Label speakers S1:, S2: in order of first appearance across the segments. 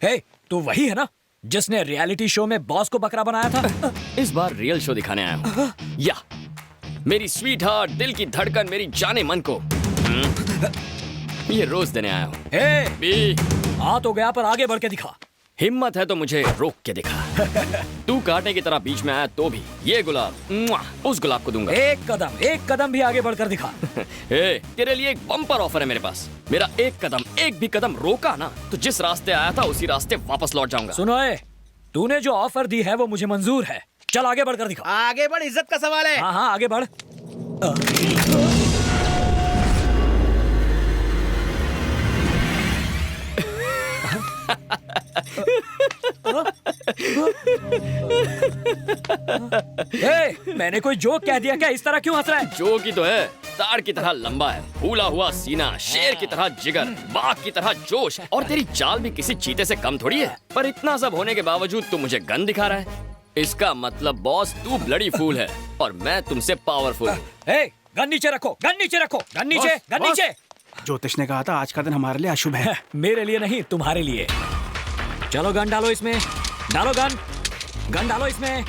S1: हे, तू वही है ना जिसने रियलिटी शो में बॉस को बकरा बनाया था?
S2: इस बार रियल शो दिखाने आया हूँ। या मेरी स्वीट हार्ट, दिल की धड़कन, मेरी जाने मन को ये रोज देने आया हूँ।
S1: हे,
S2: बी
S1: आ तो गया पर आगे बढ़ के दिखा।
S2: हिम्मत है तो मुझे रोक के दिखा। तू कांटे की तरह बीच में आया तो भी ये गुलाब उस गुलाब को दूंगा।
S1: एक कदम भी आगे बढ़कर दिखा।
S2: तेरे लिए एक बम्पर ऑफर है मेरे पास। मेरा एक भी कदम रोका ना तो जिस रास्ते आया था उसी रास्ते वापस लौट जाऊंगा।
S1: सुनो, तूने जो ऑफर दी है वो मुझे मंजूर है। चल आगे बढ़कर दिखा।
S3: आगे बढ़, इज्जत का सवाल है।
S1: हाँ आगे बढ़। मैंने कोई जोक कह दिया क्या? इस तरह क्यों हंस रहा है?
S2: जोक ही तो है। ताड़ की तरह लंबा है, फूला हुआ सीना, शेर की तरह जिगर, बाघ की तरह जोश, और तेरी चाल भी किसी चीते से कम थोड़ी है। पर इतना सब होने के बावजूद तू मुझे गन दिखा रहा है। इसका मतलब बॉस तू ब्लडी फूल है और मैं तुमसे पावरफुल हूँ।
S1: गन नीचे रखो, गन नीचे रखो, गन नीचे, गन नीचे।
S3: ज्योतिष ने कहा था आज का दिन हमारे लिए अशुभ है।
S1: मेरे लिए नहीं, तुम्हारे लिए। चलो गन डालो इसमें, डालो गन, गन डालो इसमें।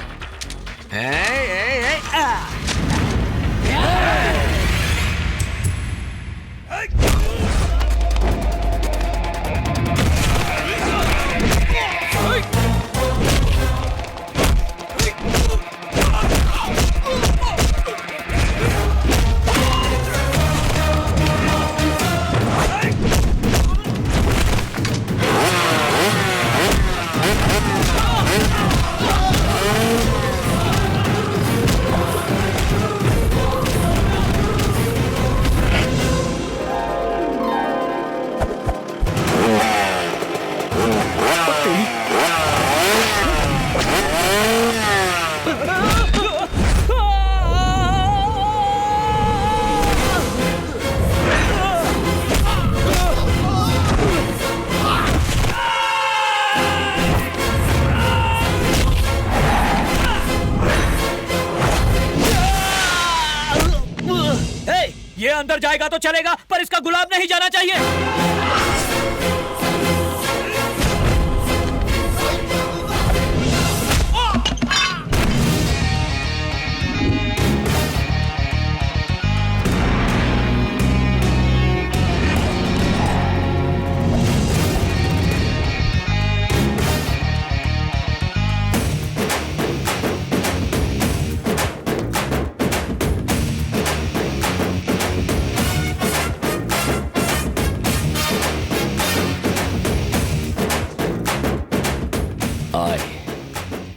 S1: ये अंदर जाएगा तो चलेगा पर इसका गुलाब नहीं जाना चाहिए।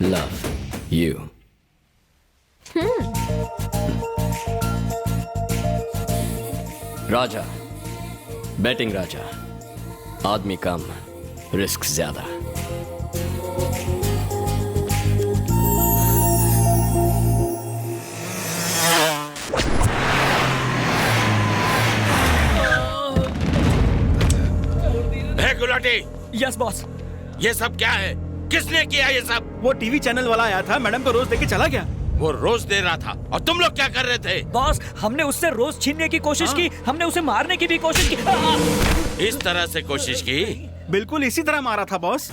S2: Love you. राजा, बैटिंग राजा, आदमी कम, रिस्क ज्यादा।
S4: गुलाटी।
S1: Yes boss.
S4: ये सब क्या है? किसने किया ये सब?
S3: वो टीवी चैनल वाला आया था, मैडम को रोज देके चला गया।
S4: वो रोज दे रहा था और तुम लोग क्या कर रहे थे?
S1: बॉस, हमने उससे रोज छीनने की कोशिश की, हमने उसे मारने की भी कोशिश की।
S4: इस तरह से कोशिश की?
S3: बिल्कुल इसी तरह मारा था बॉस।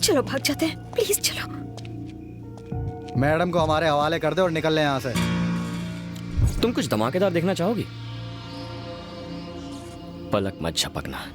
S5: चलो भाग जाते हैं, प्लीज चलो।
S6: मैडम को हमारे हवाले कर दे और निकल ले यहाँ से।
S2: तुम कुछ धमाकेदार देखना चाहोगी? पलक मत झपकना।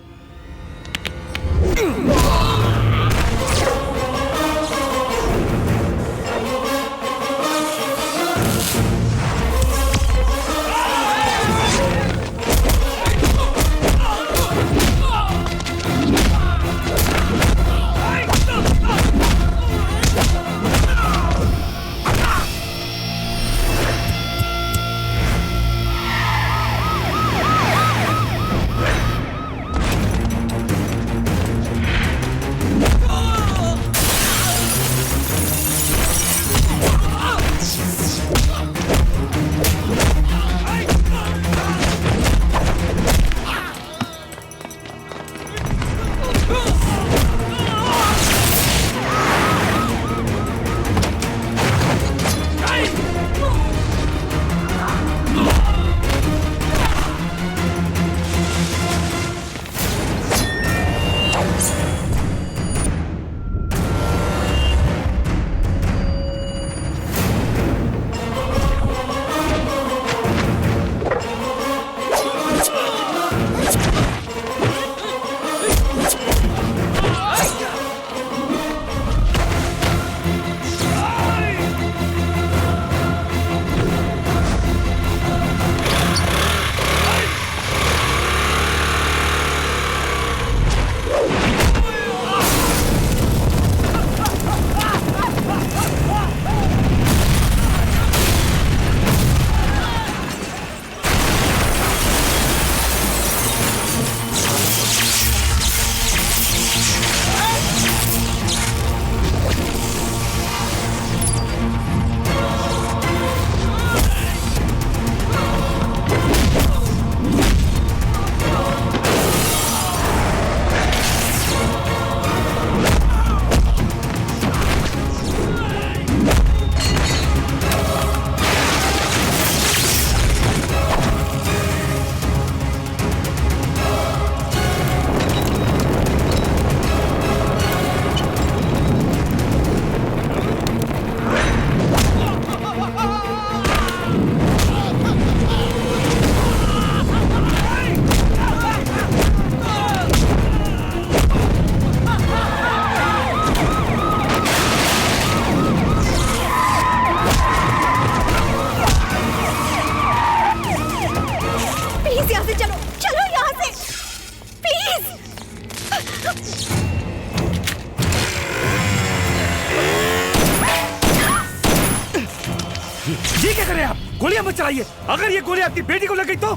S7: ये क्या कर रहे हैं आप? गोलियां मत चलाइए। अगर ये गोली आपकी बेटी को लग गई तो?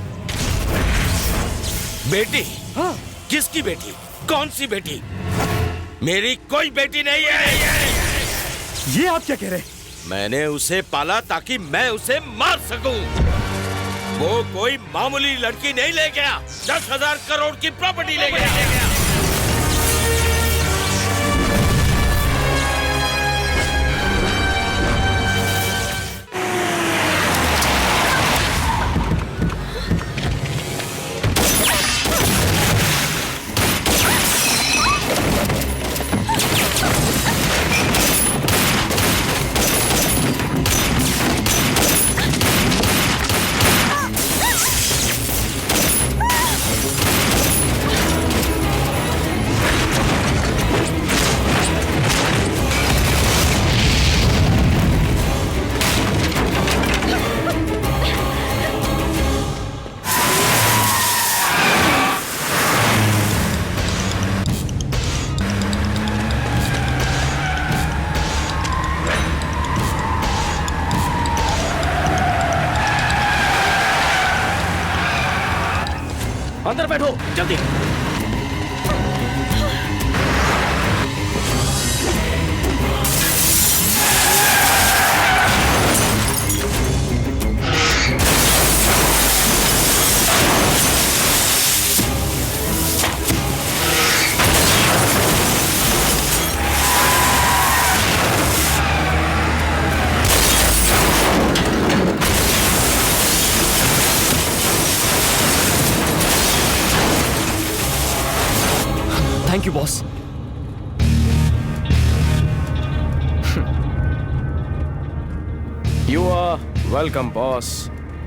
S4: बेटी?
S7: हाँ।
S4: किसकी बेटी? कौन सी बेटी? मेरी कोई बेटी नहीं है।
S7: ये आप क्या कह रहे हैं?
S4: मैंने उसे पाला ताकि मैं उसे मार सकूं। वो कोई मामूली लड़की नहीं ले गया, 10,000 करोड़ की प्रॉपर्टी ले गया।
S7: अंदर बैठो जल्दी।
S2: Thank you boss.
S8: You are welcome boss.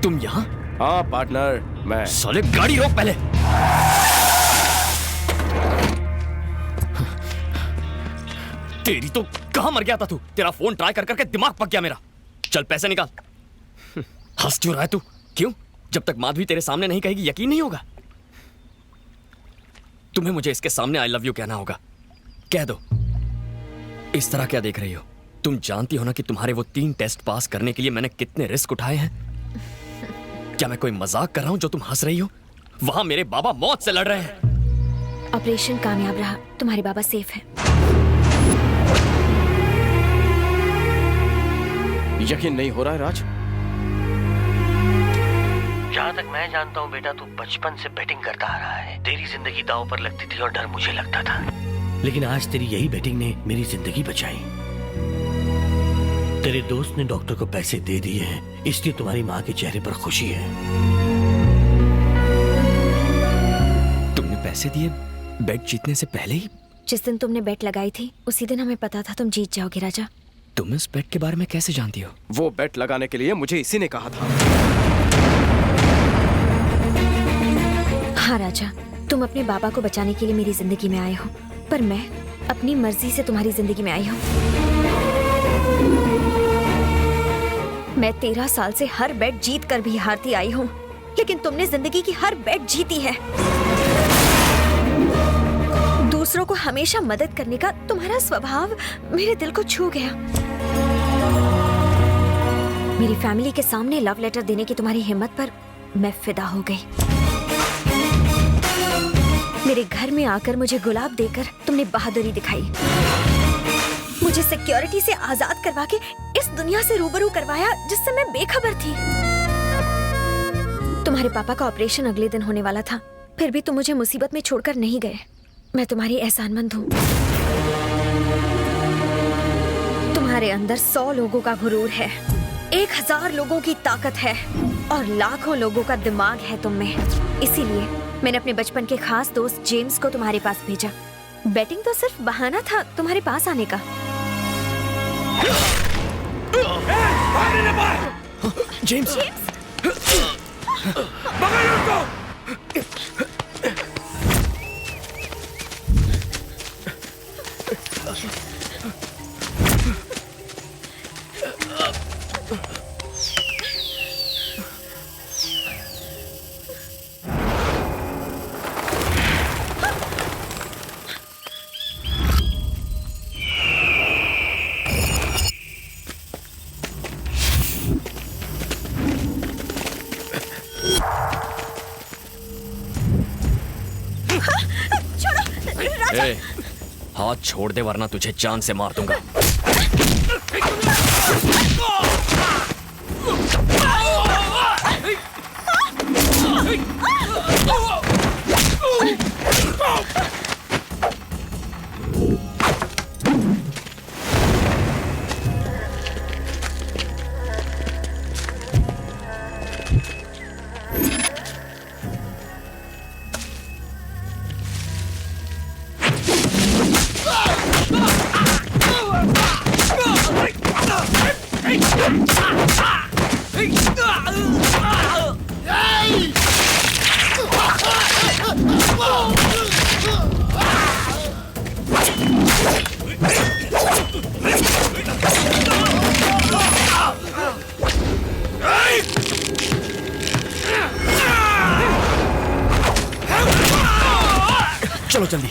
S2: तुम यहाँ?
S8: हाँ पार्टनर, मैं।
S2: साले गाड़ी रोक पहले। तेरी तो कहाँ मर गया था तू? तेरा फोन ट्राई कर करके दिमाग पक गया मेरा। चल पैसे निकाल। हंस क्यों रहा है तू? क्यों? जब तक माधवी तेरे सामने नहीं कहेगी यकीन नहीं होगा। तुम्हें मुझे इसके सामने आई लव यू कहना होगा। कह दो। इस तरह क्या देख रही हो? तुम जानती हो ना कि तुम्हारे वो 3 टेस्ट पास करने के लिए मैंने कितने रिस्क उठाए हैं। क्या मैं कोई मजाक कर रहा हूं जो तुम हंस रही हो? वहां मेरे बाबा मौत से लड़ रहे हैं।
S5: ऑपरेशन कामयाब रहा, तुम्हारे बाबा सेफ है।
S8: यकीन नहीं हो रहा है राज?
S9: जहाँ तक मैं जानता हूँ बेटा, तू बचपन से बैटिंग करता आ रहा है। तेरी जिंदगी दांव पर लगती थी और डर मुझे लगता था, लेकिन आज तेरी यही बैटिंग ने मेरी जिंदगी बचाई। तेरे दोस्त ने डॉक्टर को पैसे दे दिए हैं, इसलिए तुम्हारी माँ के चेहरे पर खुशी है।
S2: तुमने पैसे दिए बेट जीतने से पहले ही?
S5: जिस दिन तुमने बेट लगाई थी उसी दिन हमें पता था तुम जीत जाओगे राजा।
S2: तुम इस बेट के बारे में कैसे जानती हो?
S8: वो बेट लगाने के लिए मुझे इसी ने कहा था।
S5: हाँ राजा, तुम अपने बाबा को बचाने के लिए मेरी जिंदगी में आए हो, पर मैं अपनी मर्जी से तुम्हारी जिंदगी में आई हूँ। मैं 13 साल से हर बेट जीत कर भी हारती आई हूँ, लेकिन तुमने जिंदगी की हर बेट जीती है। दूसरों को हमेशा मदद करने का तुम्हारा स्वभाव मेरे दिल को छू गया। मेरी फैमिली के सामने लव लेटर देने की तुम्हारी हिम्मत पर मैं फिदा हो गई। मेरे घर में आकर मुझे गुलाब देकर तुमने बहादुरी दिखाई। मुझे सिक्योरिटी से आजाद करवा के इस दुनिया से रूबरू करवाया जिससे मैं बेखबर थी। तुम्हारे पापा का ऑपरेशन अगले दिन होने वाला था, फिर भी तुम मुझे मुसीबत में छोड़कर नहीं गए। मैं तुम्हारी एहसानमंद हूँ। तुम्हारे अंदर 100 लोगों का गुरूर है, 1000 लोगों की ताकत है और लाखों लोगों का दिमाग है तुम में। इसीलिए मैंने अपने बचपन के खास दोस्त जेम्स को तुम्हारे पास भेजा। बैटिंग तो सिर्फ बहाना था तुम्हारे पास आने का।
S2: जेम्स! हाथ छोड़ दे वरना तुझे जान से मार दूंगा।
S7: चलो जल्दी।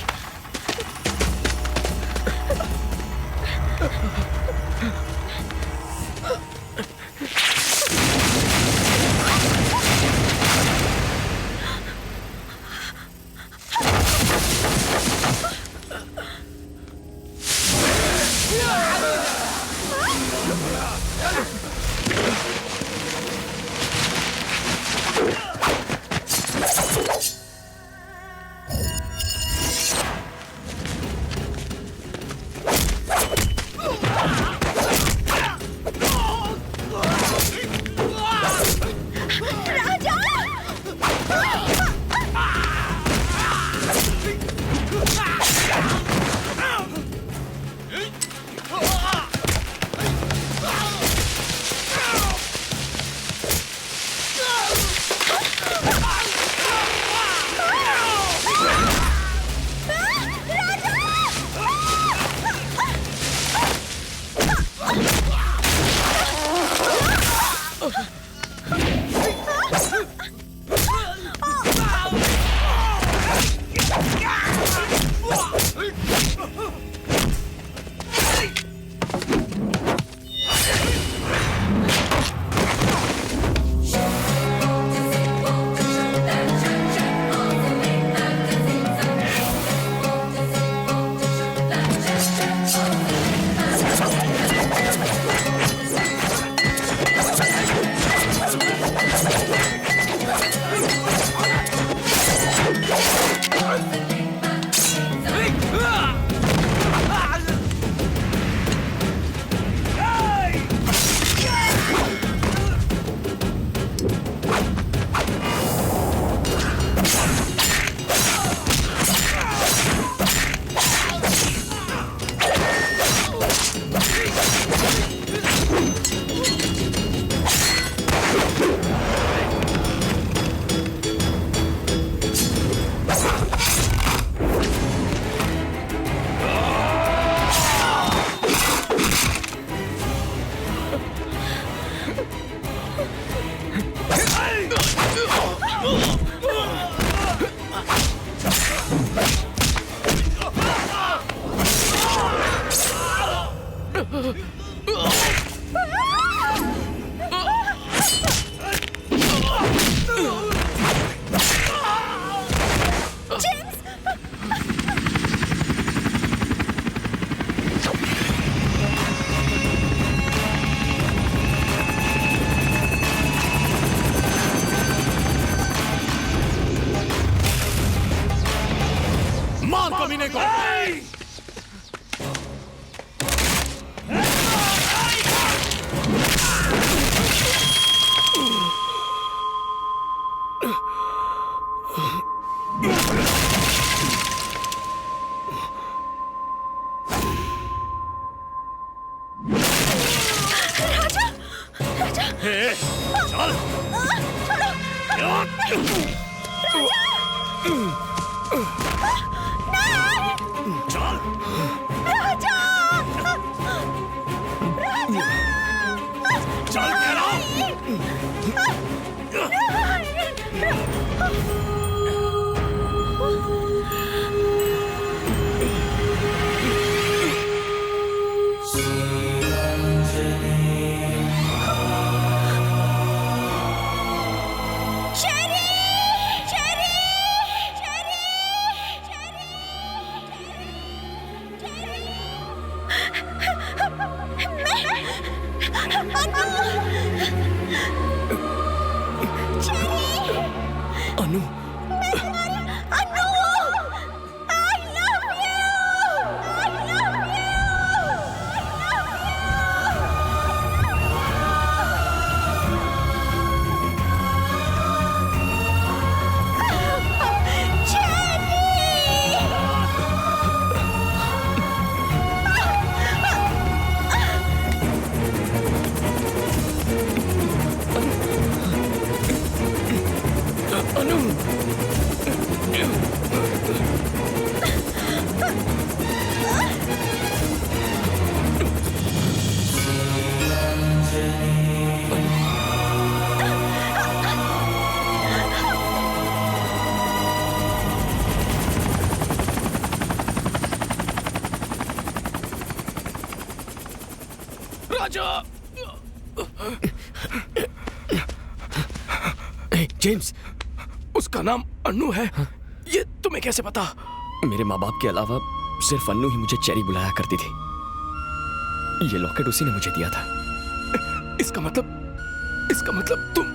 S8: राजा।
S2: जेम्स,
S8: उसका नाम अन्नू है। ये तुम्हें कैसे पता?
S2: मेरे माँ बाप के अलावा सिर्फ अन्नू ही मुझे चेरी बुलाया करती थी। ये लॉकेट उसी ने मुझे दिया था।
S8: इसका मतलब तुम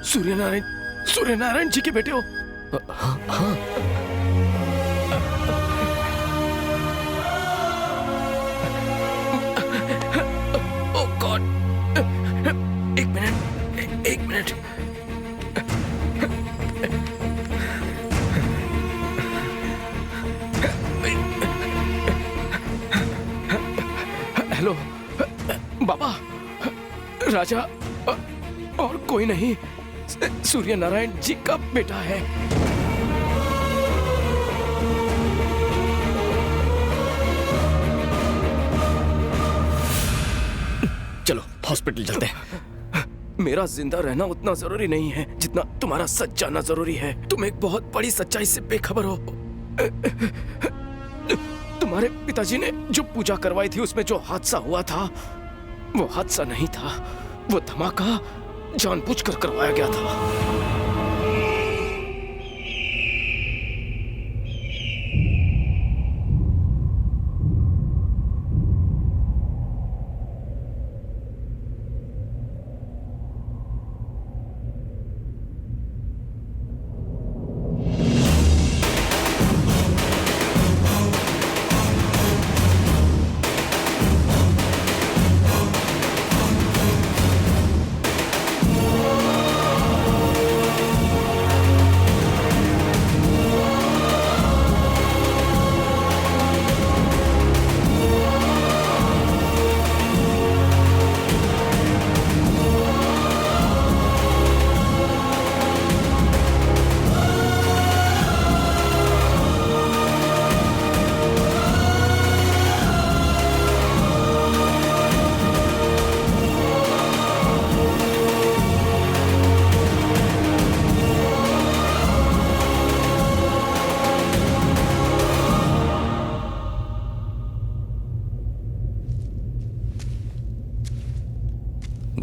S8: सूर्यनारायण जी के बेटे हो?
S2: हाँ।
S8: ओह गॉड, एक मिनट। हेलो बाबा, राजा और कोई नहीं, सूर्यनारायण जी का बेटा है।
S2: चलो हॉस्पिटल चलते हैं।
S8: मेरा जिंदा रहना उतना जरूरी नहीं है जितना तुम्हारा सच जानना जरूरी है। तुम एक बहुत बड़ी सच्चाई से बेखबर हो। तुम्हारे पिताजी ने जो पूजा करवाई थी उसमें जो हादसा हुआ था वो हादसा नहीं था, वो धमाका जानबूझकर करवाया गया था।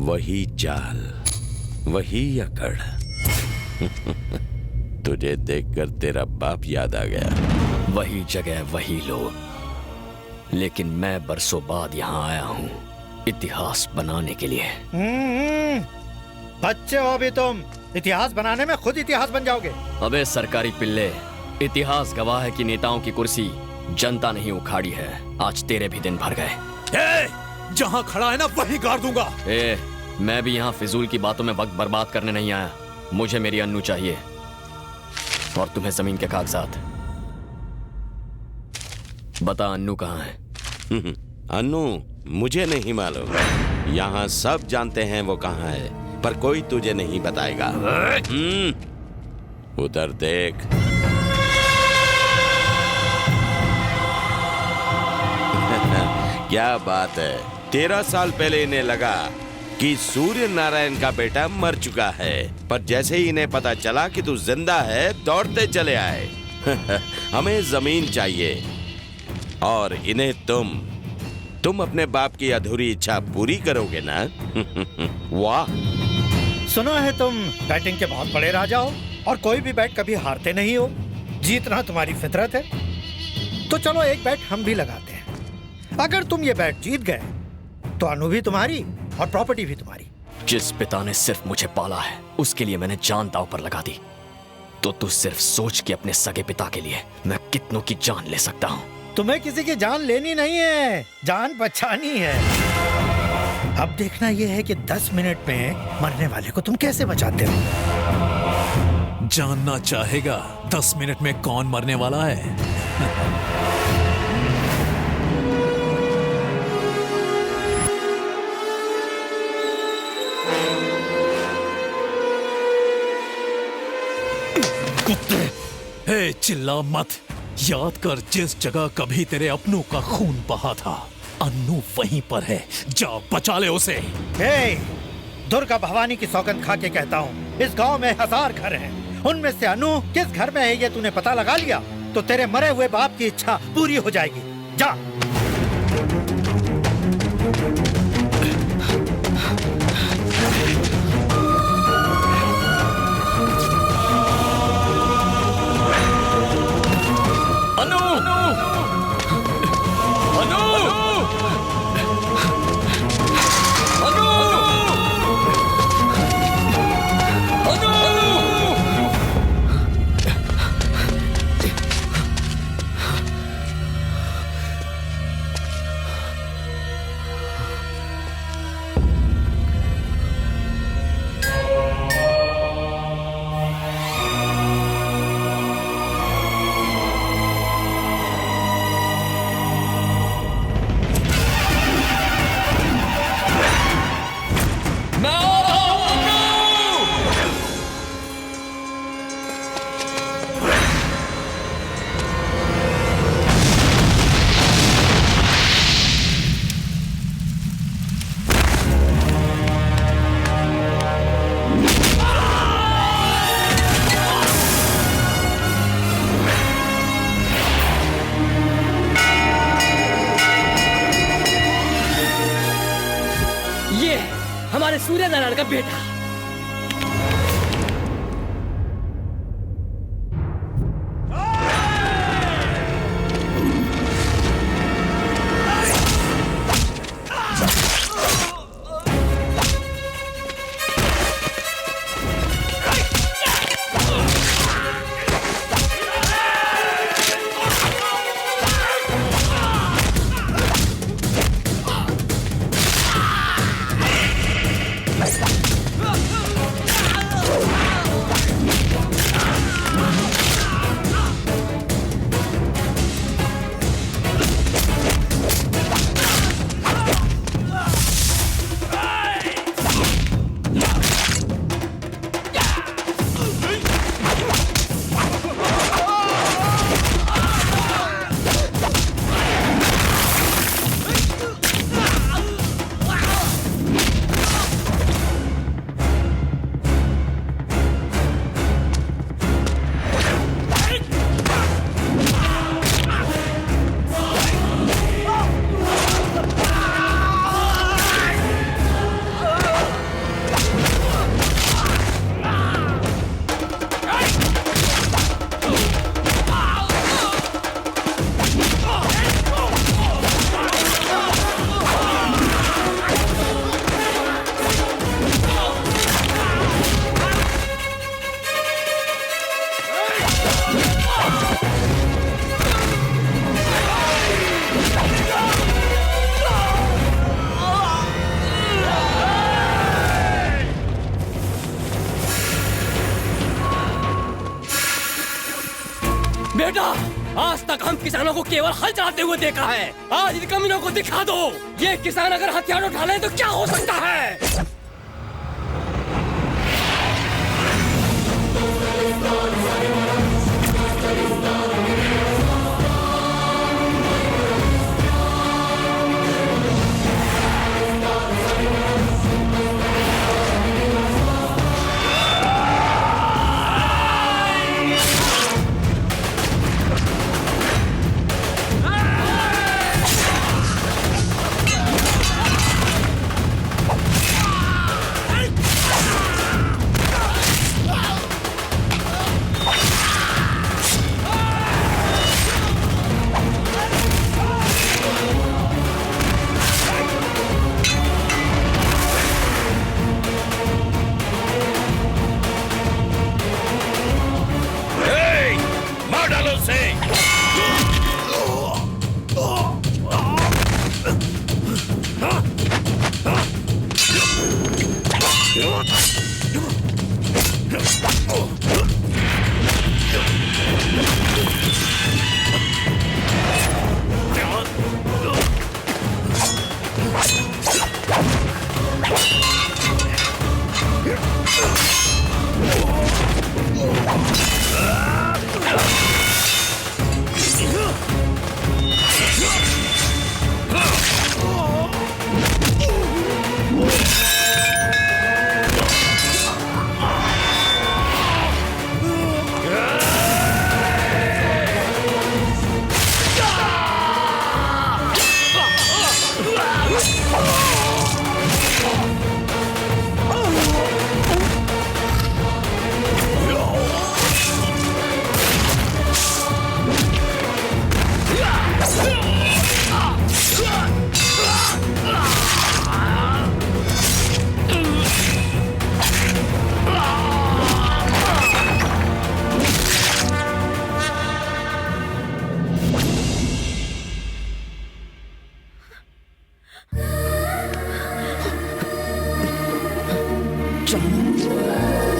S4: वही चाल, वही अकड़। तुझे देखकर तेरा बाप याद आ गया।
S2: वही जगह, वही लोग, लेकिन मैं बरसों बाद यहाँ आया हूँ इतिहास बनाने के लिए।
S10: बच्चे हो अभी तुम, इतिहास बनाने में खुद इतिहास बन जाओगे।
S2: अबे सरकारी पिल्ले, इतिहास गवाह है कि नेताओं की कुर्सी जनता नहीं उखाड़ी है। आज तेरे भी दिन भर गए।
S7: जहाँ खड़ा है ना वहीं गाड़ दूंगा।
S2: मैं भी यहाँ फिजूल की बातों में वक्त बर्बाद करने नहीं आया। मुझे मेरी अन्नू चाहिए और तुम्हें जमीन के कागजात। बता अन्नू कहाँ है?
S4: अन्नू मुझे नहीं मालूम। यहाँ सब जानते हैं वो कहाँ है, पर कोई तुझे नहीं बताएगा। उधर देख। क्या बात है, 13 साल पहले इन्हें लगा कि सूर्य नारायण का बेटा मर चुका है, पर जैसे ही इन्हें पता चला कि तू जिंदा है दौड़ते चले आए। हमें जमीन चाहिए और इन्हें तुम अपने बाप की अधूरी इच्छा पूरी करोगे ना? वाह।
S10: सुना है तुम बैटिंग के बहुत बड़े राजा हो और कोई भी बैट कभी हारते नहीं हो। जीतना तुम्हारी फितरत है। तो चलो एक बैट हम भी लगाते हैं। अगर तुम ये बैट जीत गए तो अनु भी तुम्हारी और प्रॉपर्टी भी तुम्हारी।
S2: जिस पिता ने सिर्फ मुझे पाला है उसके लिए मैंने जान दांव पर लगा दी, तो तू सिर्फ सोच कि अपने सगे पिता के लिए मैं कितनों की जान ले सकता हूँ।
S10: तुम्हें किसी की जान लेनी नहीं है, जान बचानी है। अब देखना यह है कि 10 मिनट में मरने वाले को तुम कैसे बचाते हो।
S7: जानना चाहेगा 10 मिनट में कौन मरने वाला है? हे चिल्ला मत। याद कर जिस जगह कभी तेरे अपनों का खून बहा था, अन्नू वहीं पर है। जा बचा ले उसे।
S10: हे, दुर्गा भवानी की सौगंध खा के कहता हूँ, इस गांव में 1000 घर हैं। उनमें से अनु किस घर में है ये तूने पता लगा लिया तो तेरे मरे हुए बाप की इच्छा पूरी हो जाएगी। जा।
S2: किसान का बेटा। बेटा, आज तक हम किसानों को केवल हल चलाते हुए देखा है। आज इन कमीनों को दिखा दो, ये किसान अगर हथियार उठा ले तो क्या हो सकता है।
S11: जान